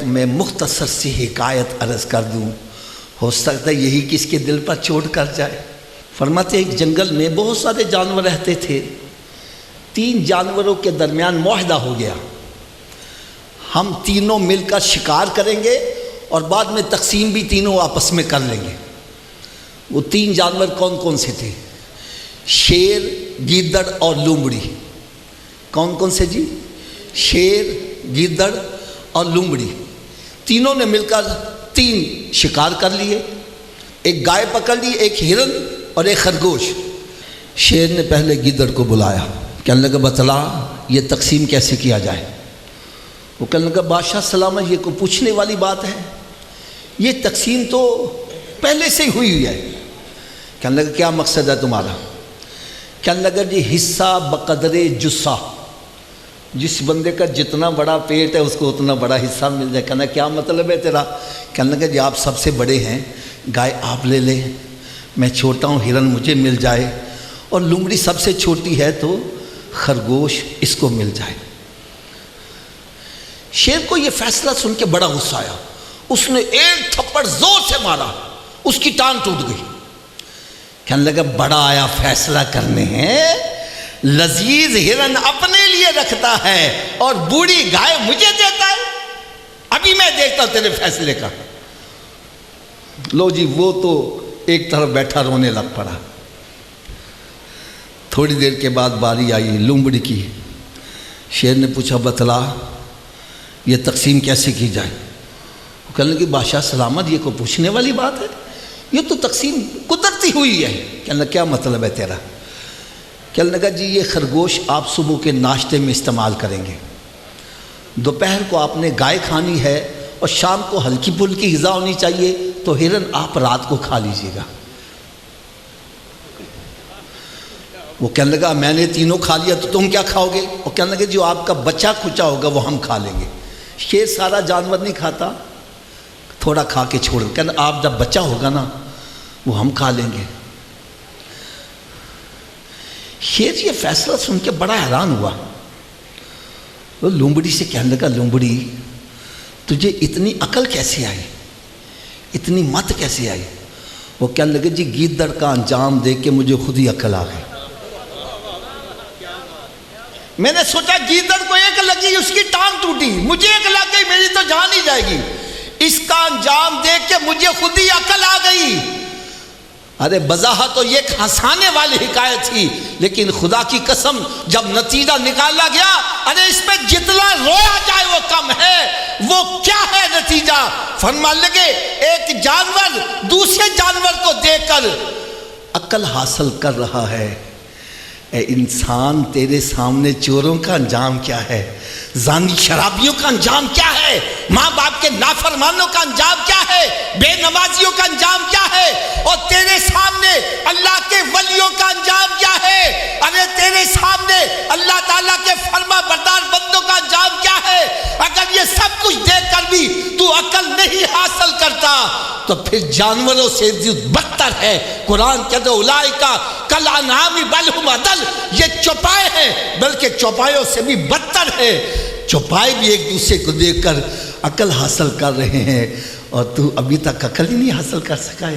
میں مختصر سی حکایت عرض کر دوں، ہو سکتا ہے یہی کس کے دل پر چوٹ کر جائے۔ فرماتے ایک جنگل میں بہت سارے جانور رہتے تھے، 3 جانوروں کے درمیان معاہدہ ہو گیا، ہم تینوں مل کر شکار کریں گے اور بعد میں تقسیم بھی تینوں آپس میں کر لیں گے۔ وہ 3 جانور کون کون سے تھے؟ شیر، گیدڑ اور لومڑی۔ کون کون سے جی؟ شیر، گیدڑ اور لومڑی۔ تینوں نے مل کر 3 شکار کر لیے، ایک گائے پکڑ لی، ایک ہرن اور ایک خرگوش۔ شیر نے پہلے گیدڑ کو بلایا، کہنے لگا بتلا یہ تقسیم کیسے کیا جائے؟ وہ کہنے لگا بادشاہ سلامت، یہ کوئی پوچھنے والی بات ہے، یہ تقسیم تو پہلے سے ہی ہوئی ہے۔ کہنے لگا کیا مقصد ہے تمہارا؟ کہنے لگا جی حصہ بقدر جسہ، جس بندے کا جتنا بڑا پیٹ ہے اس کو اتنا بڑا حصہ مل جائے۔ کہنا کیا مطلب ہے تیرا؟ کہنے لگا جی آپ سب سے بڑے ہیں، گائے آپ لے لیں، میں چھوٹا ہوں، ہرن مجھے مل جائے، اور لومڑی سب سے چھوٹی ہے تو خرگوش اس کو مل جائے۔ شیر کو یہ فیصلہ سن کے بڑا غصہ آیا، اس نے ایک تھپڑ زور سے مارا، اس کی ٹانگ ٹوٹ گئی۔ کہنے لگا بڑا آیا فیصلہ کرنے ہیں، لذیذ ہرن اپنے لیے رکھتا ہے اور بوڑھی گائے مجھے دیتا ہے، ابھی میں دیکھتا ہوں تیرے فیصلے کا۔ لو جی وہ تو ایک طرف بیٹھا رونے لگ پڑا۔ تھوڑی دیر کے بعد باری آئی لومڑی کی۔ شیر نے پوچھا بتلا یہ تقسیم کیسے کی جائے؟ وہ کہنے لگی بادشاہ سلامت یہ کو پوچھنے والی بات ہے، یہ تو تقسیم قدرتی ہوئی ہے۔ کہنے لگا کیا مطلب ہے تیرا؟ کہنے لگا جی یہ خرگوش آپ صبح کے ناشتے میں استعمال کریں گے، دوپہر کو آپ نے گائے کھانی ہے اور شام کو ہلکی پھلکی غذا ہونی چاہیے، تو ہرن آپ رات کو کھا لیجیے گا۔ وہ کہنے لگا میں نے تینوں کھا لیا تو تم کیا کھاؤ گے؟ وہ کہنے لگا جو آپ کا بچہ کھچا ہوگا وہ ہم کھا لیں گے۔ شیر سارا جانور نہیں کھاتا، تھوڑا کھا کے چھوڑ گا، کہنا آپ جب بچہ ہوگا نا وہ ہم کھا لیں گے۔ شیر یہ فیصلہ سن کے بڑا حیران ہوا، وہ لومڑی سے کہنے لگا لومڑی تجھے اتنی عقل کیسے آئی، اتنی مت کیسے آئی؟ وہ کہنے لگے جی گیدڑ کا انجام دیکھ کے مجھے خود ہی عقل آ گئی۔ میں نے سوچا گیدڑ کو ایک لگی اس کی ٹانگ ٹوٹی، مجھے ایک لگ گئی میری تو جان ہی جائے گی، اس کا انجام دیکھ کے مجھے خود ہی عقل آ گئی۔ ارے بظاہر تو یہ ہنسانے والی حکایت تھی، لیکن خدا کی قسم جب نتیجہ نکالا گیا، ارے اس پہ جتنا رویا جائے وہ کم ہے۔ وہ کیا ہے نتیجہ؟ فرمان لگے ایک جانور دوسرے جانور کو دیکھ کر عقل حاصل کر رہا ہے۔ اے انسان تیرے سامنے چوروں کا انجام کیا ہے، زانی شرابیوں کا انجام کیا ہے، ماں باپ کے نافرمانوں کا انجام کیا ہے، بے نمازیوں کا انجام کیا ہے، اور تیرے سامنے اللہ کے ولیوں کا انجام کیا ہے؟ ارے تیرے سامنے اللہ تعالیٰ کے فرما بردار بندوں کا انجام کیا ہے؟ اگر یہ سب کچھ دیکھ کر بھی تو عقل نہیں حاصل کرتا تو پھر جانوروں سے بدتر ہے۔ قرآن کہتے اولئک کالانعام بل ھم اضل، یہ چوپائے ہیں بلکہ چوپایوں سے بھی بدتر ہے۔ چوپائے بھی ایک دوسرے کو دیکھ کر عقل حاصل کر رہے ہیں اور تو ابھی تک عقل ہی نہیں حاصل کر سکا۔